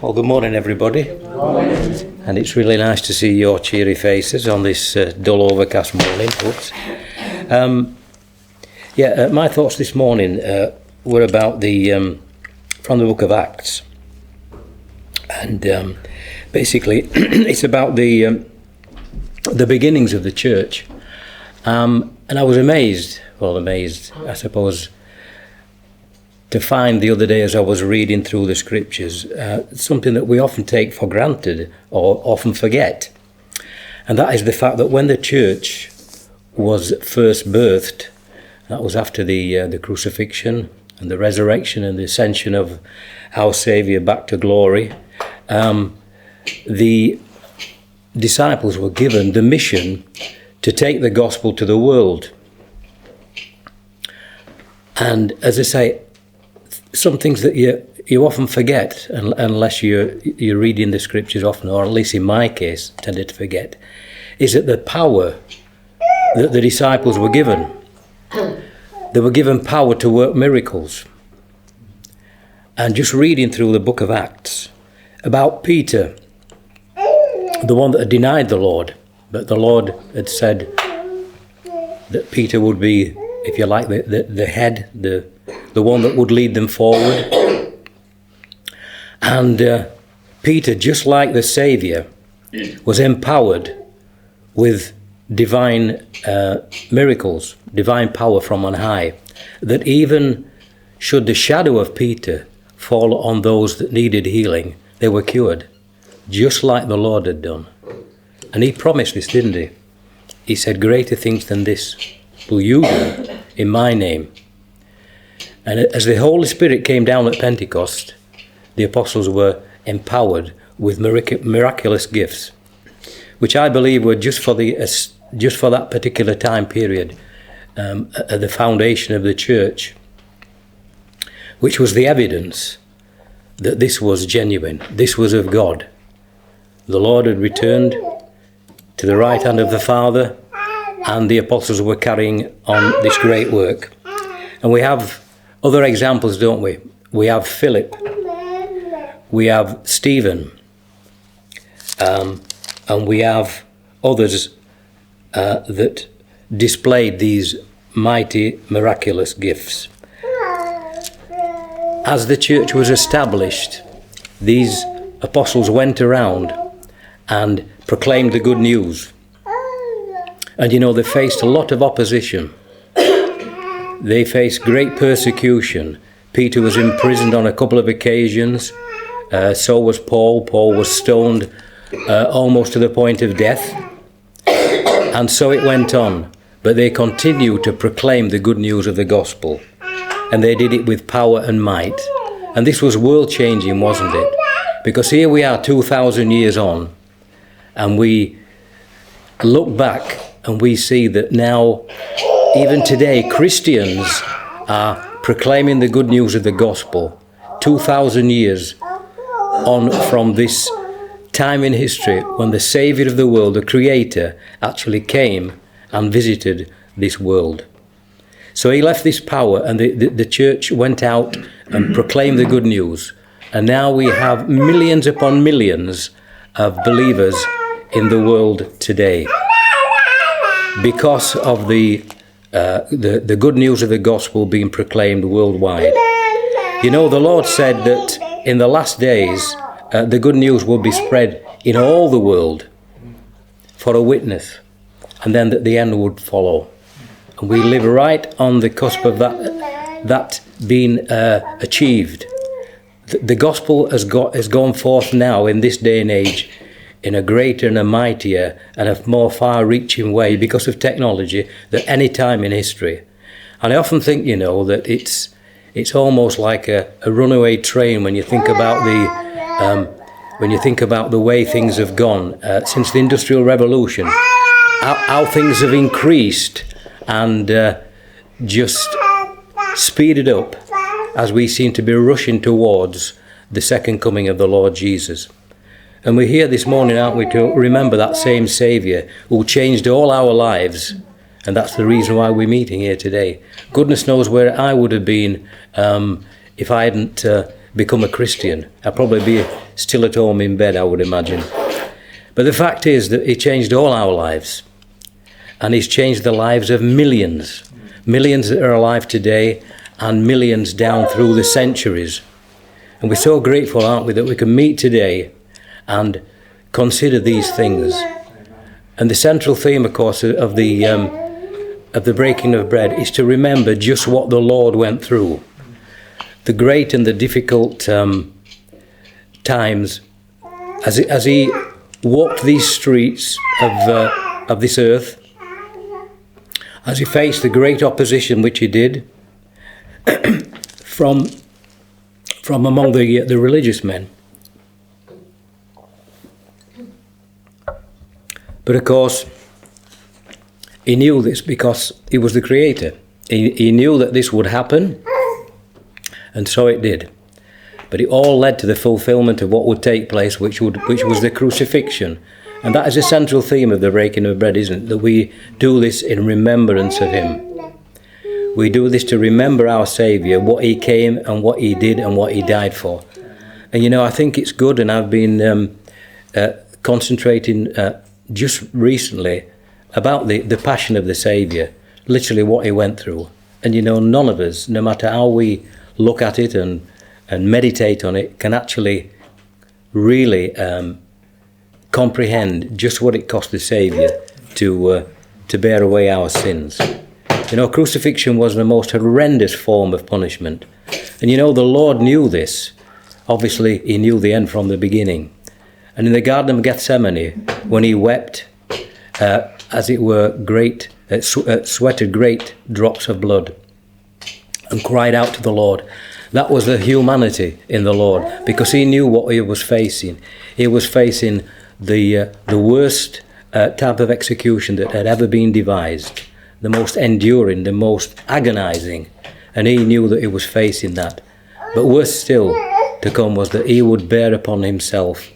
Well, good morning, everybody. Good morning. And it's really nice to see your cheery faces on this dull, overcast morning. My thoughts this morning were about from the book of Acts. And basically, it's about the beginnings of the church. And I was amazed, I suppose, to find the other day as I was reading through the scriptures, something that we often take for granted or often forget. And that is the fact that when the church was first birthed, that was after the crucifixion and the resurrection and the ascension of our Saviour back to glory, the disciples were given the mission to take the gospel to the world. And as I say, some things that you often forget unless you're reading the scriptures often, or at least in my case tended to forget, is that the power that the disciples were given. They were given power to work miracles. And just reading through the book of Acts about Peter, the one that had denied the Lord, but the Lord had said that Peter would be, if you like, the head, the one that would lead them forward. And Peter, just like the Saviour, was empowered with divine miracles, divine power from on high, that even should the shadow of Peter fall on those that needed healing, they were cured, just like the Lord had done. And he promised this, didn't he? He said, "Greater things than this will you do in my name." And as the Holy Spirit came down at Pentecost, the apostles were empowered with miraculous gifts, which I believe were just for that particular time period, at the foundation of the church, which was the evidence that this was genuine, this was of God. The Lord had returned to the right hand of the Father, and the apostles were carrying on this great work. And we have other examples, don't we? We have Philip, we have Stephen, and we have others that displayed these mighty, miraculous gifts. As the church was established, these apostles went around and proclaimed the good news. And they faced a lot of opposition. They faced great persecution. Peter was imprisoned on a couple of occasions. So was Paul. Paul was stoned almost to the point of death. And so it went on. But they continued to proclaim the good news of the gospel. And they did it with power and might. And this was world-changing, wasn't it? Because here we are 2,000 years on, and we look back and we see that now, even today, Christians are proclaiming the good news of the gospel 2,000 years on from this time in history when the Saviour of the world, the Creator, actually came and visited this world. So he left this power, and the church went out and proclaimed the good news. And now we have millions upon millions of believers in the world today, because of the good news of the gospel being proclaimed worldwide. The Lord said that in the last days, the good news will be spread in all the world for a witness, and then that the end would follow. And we live right on the cusp of that being achieved. The gospel has gone forth now in this day and age in a greater and a mightier and a more far-reaching way because of technology than any time in history. And I often think, that it's almost like a runaway train when you think about the way things have gone since the Industrial Revolution, how things have increased and just speeded up as we seem to be rushing towards the second coming of the Lord Jesus. And we're here this morning, aren't we, to remember that same Saviour who changed all our lives. And that's the reason why we're meeting here today. Goodness knows where I would have been if I hadn't become a Christian. I'd probably be still at home in bed, I would imagine. But the fact is that he changed all our lives. And he's changed the lives of millions. Millions that are alive today and millions down through the centuries. And we're so grateful, aren't we, that we can meet today and consider these things. And the central theme, of course, of the breaking of bread is to remember just what the Lord went through. The great and the difficult times as he walked these streets of this earth, as he faced the great opposition which he did from among the religious men. But of course, he knew this because he was the creator. He knew that this would happen, and so it did. But it all led to the fulfillment of what would take place, which was the crucifixion. And that is a central theme of the breaking of bread, isn't it? That we do this in remembrance of him. We do this to remember our Saviour, what he came and what he did and what he died for. And you know, I think it's good, and I've been concentrating just recently about the passion of the Saviour, literally what he went through. And you know, none of us, no matter how we look at it and meditate on it, can actually really comprehend just what it cost the Saviour to bear away our sins. You know, crucifixion was the most horrendous form of punishment. And you know, the Lord knew this. Obviously, he knew the end from the beginning. And in the Garden of Gethsemane, when he wept, as it were, sweated great drops of blood and cried out to the Lord, that was the humanity in the Lord, because he knew what he was facing. He was facing the worst type of execution that had ever been devised, the most enduring, the most agonizing, and he knew that he was facing that. But worse still to come was that he would bear upon himself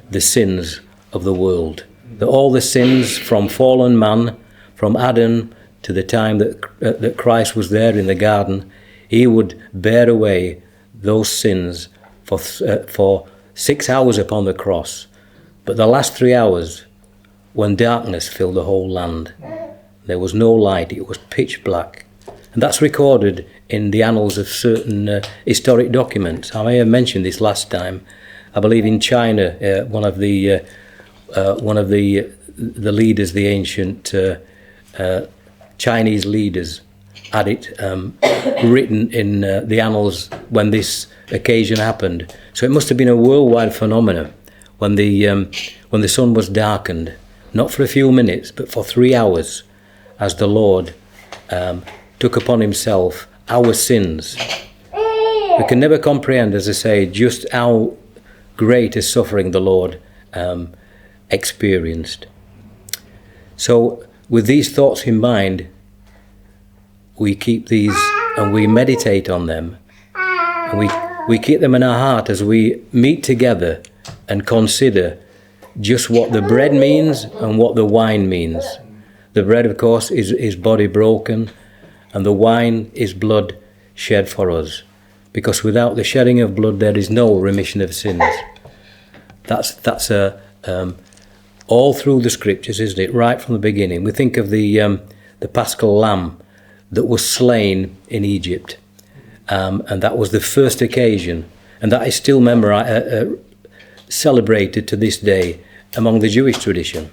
the sins of the world. That all the sins from fallen man, from Adam to the time that Christ was there in the garden, he would bear away those sins for 6 hours upon the cross. But the last 3 hours, when darkness filled the whole land, there was no light, it was pitch black. And that's recorded in the annals of certain historic documents. I may have mentioned this last time. I believe in China, one of the leaders, the ancient Chinese leaders, had it written in the annals when this occasion happened. So it must have been a worldwide phenomenon when the sun was darkened, not for a few minutes, but for 3 hours, as the Lord took upon himself our sins. We can never comprehend, as I say, just how great a suffering the Lord experienced. So with these thoughts in mind, we keep these and we meditate on them, and we keep them in our heart as we meet together and consider just what the bread means and what the wine means. The bread, of course, is his body broken, and the wine is blood shed for us, because without the shedding of blood there is no remission of sins. That's all through the scriptures, isn't it? Right from the beginning. We think of the Paschal lamb that was slain in Egypt, and that was the first occasion, and that is still celebrated to this day among the Jewish tradition.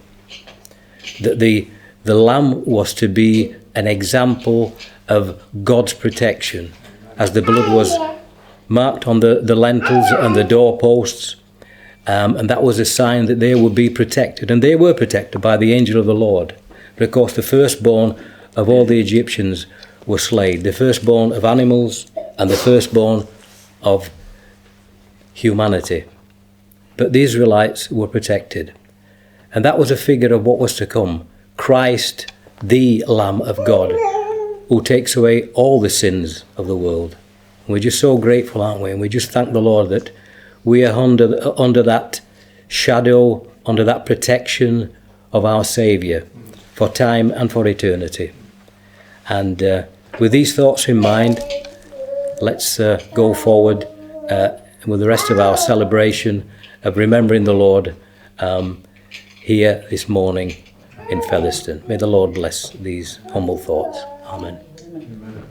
That the lamb was to be an example of God's protection, as the blood was marked on the lentils and the doorposts, and that was a sign that they would be protected, and they were protected by the angel of the Lord. But of course the firstborn of all the Egyptians were slain, the firstborn of animals and the firstborn of humanity. But the Israelites were protected, and that was a figure of what was to come. Christ, the Lamb of God, who takes away all the sins of the world. And we're just so grateful, aren't we? And we just thank the Lord that we are under that shadow, under that protection of our Saviour for time and for eternity. And with these thoughts in mind, let's go forward with the rest of our celebration of remembering the Lord here this morning in Featherstone. May the Lord bless these humble thoughts. Amen. Amen.